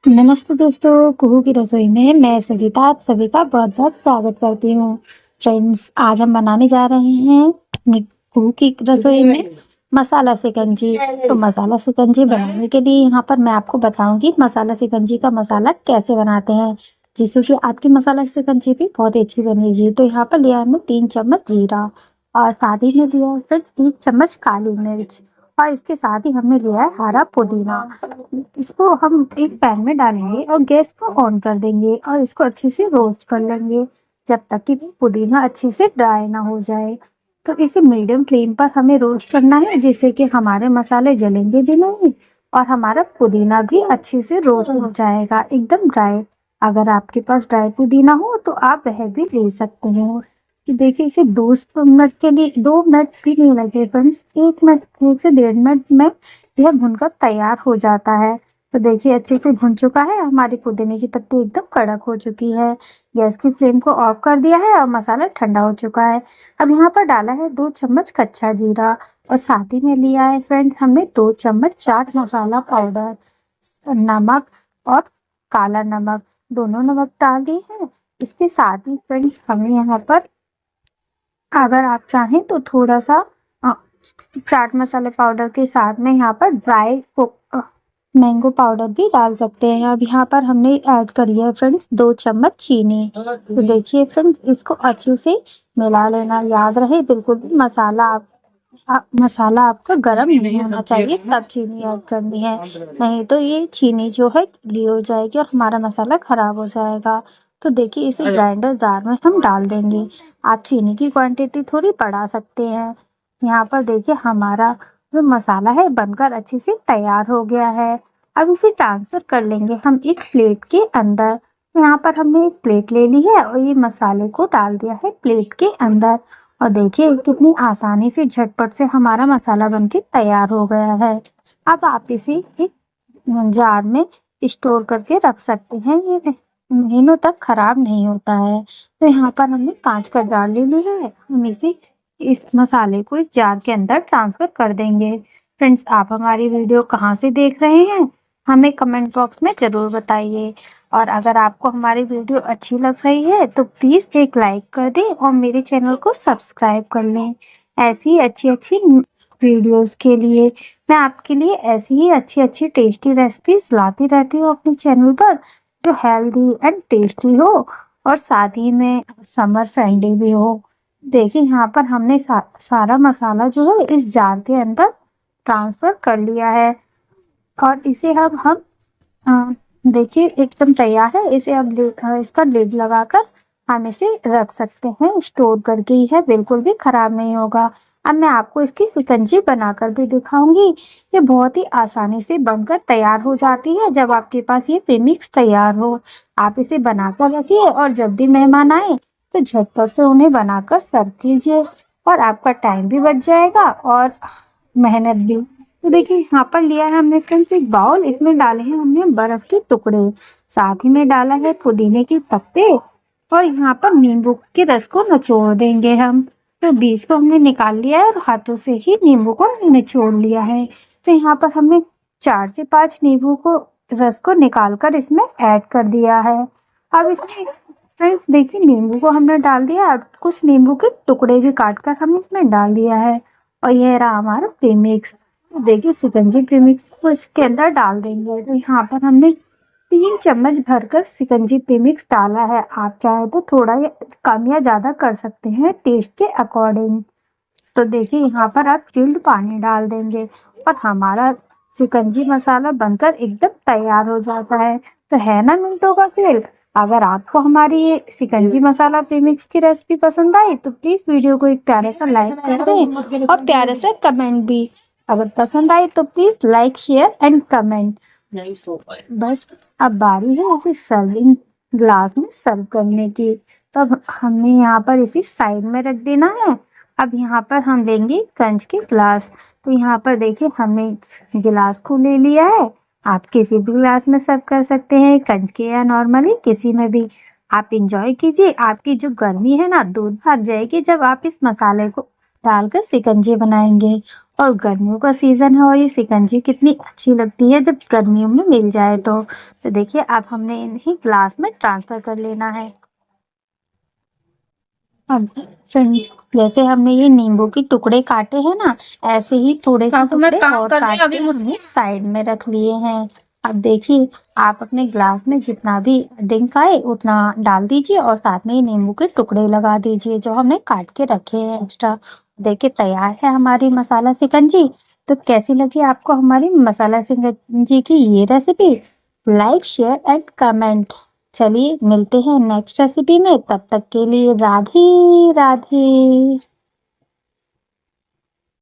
नमस्ते दोस्तों, कुहू की रसोई में मैं सरिता आप सभी का बहुत-बहुत स्वागत करती हूँ। फ्रेंड्स, आज हम बनाने जा रहे हैं अपनी कुहू की रसोई में मसाला शिकंजी। तो मसाला शिकंजी बनाने के लिए यहाँ पर मैं आपको बताऊँगी मसाला शिकंजी का मसाला कैसे बनाते हैं, जिससे कि आपकी मसाला शिकंजी भी बहुत ही अच्छी बनेगी। तो यहाँ पर लिया है हमने 3 चम्मच जीरा और साथ ही में लिया है फ्रेंड्स 1 चम्मच काली मिर्च और इसके साथ ही हमने लिया है हरा पुदीना। इसको हम एक पैन में डालेंगे और गैस को ऑन कर देंगे और इसको अच्छे से रोस्ट कर लेंगे जब तक कि पुदीना अच्छे से ड्राई ना हो जाए। तो इसे मीडियम फ्लेम पर हमें रोस्ट करना है, जिससे कि हमारे मसाले जलेंगे भी नहीं और हमारा पुदीना भी अच्छे से रोस्ट हो जाएगा एकदम ड्राई। अगर आपके पास ड्राई पुदीना हो तो आप वह भी ले सकते हैं। देखिए इसे 2 मिनट के लिए 2 मिनट भी नहीं लगे फ्रेंड्स, 1 मिनट 1 से 1.5 मिनट में यह भुनकर तैयार हो जाता है। तो देखिए अच्छे से भुन चुका है, हमारी पुदीने की पत्ती एकदम कड़क हो चुकी है। गैस की फ्लेम को ऑफ कर दिया है और मसाला ठंडा हो चुका है। अब यहाँ पर डाला है 2 चम्मच कच्चा जीरा और साथ ही में लिया है फ्रेंड्स हमने 2 चम्मच चाट मसाला पाउडर, नमक और काला नमक, दोनों नमक डाल दिए हैं। इसके साथ ही फ्रेंड्स हमें यहाँ पर अगर आप चाहें तो थोड़ा सा अ, चाट मसाले पाउडर के साथ में यहाँ पर मैंगो पाउडर भी डाल सकते हैं। अब यहाँ पर हमने ऐड करी है फ्रेंड्स 2 चम्मच चीनी। तो देखिए फ्रेंड्स इसको अच्छे से मिला लेना, याद रहे बिल्कुल भी मसाला आपका गर्म नहीं होना चाहिए तब चीनी ऐड करनी है, नहीं तो ये चीनी जो है गीली हो जाएगी और हमारा मसाला खराब हो जाएगा। तो देखिए इसे ग्राइंडर जार में हम डाल देंगे। आप चीनी की क्वांटिटी थोड़ी बढ़ा सकते हैं। यहाँ पर देखिए हमारा जो मसाला है बनकर अच्छे से तैयार हो गया है। अब इसे ट्रांसफर कर लेंगे हम एक प्लेट के अंदर। यहाँ पर हमने एक प्लेट ले ली है और ये मसाले को डाल दिया है प्लेट के अंदर और देखिए कितनी आसानी से झटपट से हमारा मसाला बनके तैयार हो गया है। अब आप इसे एक जार में स्टोर करके रख सकते हैं, ये महीनों तक खराब नहीं होता है। तो यहाँ पर हमने कांच का जार ले लिया है, हम इसे इस मसाले को इस जार के अंदर ट्रांसफर कर देंगे। फ्रेंड्स, आप हमारी वीडियो कहाँ से देख रहे हैं हमें कमेंट बॉक्स में ज़रूर बताइए और अगर आपको हमारी वीडियो अच्छी लग रही है तो प्लीज़ एक लाइक कर दें और मेरे चैनल को सब्सक्राइब कर लें। ऐसी अच्छी अच्छी वीडियोस के लिए मैं आपके लिए ऐसी ही अच्छी अच्छी टेस्टी रेसिपीज लाती रहती हूँ अपने चैनल पर, जो हेल्दी एंड टेस्टी हो और साथ ही में समर फ्रेंडली भी हो। देखिए यहाँ पर हमने सारा मसाला जो है इस जार के अंदर ट्रांसफर कर लिया है और इसे अब हम देखिए एकदम तैयार है। इसे अब इसका लिड लगाकर हम इसे रख सकते हैं, स्टोर करके ही है, बिल्कुल भी खराब नहीं होगा। अब मैं आपको इसकी शिकंजी बनाकर भी दिखाऊंगी। ये बहुत ही आसानी से बनकर तैयार हो जाती है जब आपके पास ये प्रीमिक्स तैयार हो। आप इसे बनाकर रखिए और जब भी मेहमान आए तो झटपट से उन्हें बनाकर सर्व कीजिए और आपका टाइम भी बच जाएगा और मेहनत भी। तो देखिए यहाँ पर लिया है हमने फ्रेंड्स एक बाउल, इसमें डाले हैं हमने बर्फ के टुकड़े, साथ ही में डाला है पुदीने के पत्ते और यहाँ पर नींबू के रस को निचोड़ देंगे हम। तो बीज को हमने निकाल लिया है और हाथों से ही नींबू को निचोड़ लिया है। तो यहाँ पर हमने 4 से 5 नींबू को रस को निकाल कर इसमें ऐड कर दिया है। अब इसमें फ्रेंड्स देखिए नींबू को हमने डाल दिया, अब कुछ नींबू के टुकड़े भी काट कर हमने इसमें डाल दिया है और यह रहा हमारा प्रीमिक्स। तो देखिए शिकंजी प्रीमिक्स को इसके अंदर डाल देंगे। तो यहाँ पर हमने 3 चम्मच भरकर शिकंजी प्रीमिक्स डाला है। आप चाहे तो थोड़ा कम या ज़्यादा कर सकते हैं टेस्ट के अकॉर्डिंग। तो देखिए यहाँ पर आप चिल्ड पानी डाल देंगे और हमारा शिकंजी मसाला बनकर एकदम तैयार हो जाता है। तो है ना मिनटों का खेल। अगर आपको हमारी ये शिकंजी मसाला प्रीमिक्स की रेसिपी पसंद आई तो प्लीज़ वीडियो को एक प्यारा सा लाइक कर दें और प्यारा सा कमेंट भी। अगर पसंद आई तो please like share and comment. बस अब बारी है इसे सर्विंग ग्लास में सर्व करने की। तब हमने यहाँ पर इसी साइड में रख देना है। अब यहाँ पर हम लेंगे कंच के ग्लास। तो यहाँ पर देखिए हमने गिलास को ले लिया है। आप किसी भी ग्लास में सर्व कर सकते हैं, कंच के या नॉर्मली किसी में भी। आप इंजॉय कीजिए, आपकी जो गर्मी है ना दूर भाग जाएगी जब आप इस मसाले को डालकर शिकंजी बनाएंगे और गर्मियों का सीजन है और ये शिकंजी कितनी अच्छी लगती है जब गर्मियों में मिल जाए तो देखिए अब हमने इन्हें ग्लास में ट्रांसफर कर लेना है। अब फ्रेंड, जैसे हमने ये नींबू के टुकड़े काटे हैं ना, ऐसे ही थोड़े से काकू मैं टुकड़े काम और कर रही काट हूँ के अभी हमने मुझसे। साइड में रख लिए हैं। अब देखिए, आप अपने ग्लास में जितना भी ड्रिंक आए उतना डाल दीजिए और साथ में ये नींबू के टुकड़े लगा दीजिए जो हमने काट के रखे हैं एक्स्ट्रा। देखिए तैयार है हमारी मसाला शिकंजी। तो कैसी लगी आपको हमारी मसाला शिकंजी की ये recipe? Like share and comment. चलिए मिलते हैं नेक्स्ट रेसिपी में, तब तक के लिए राधे राधे।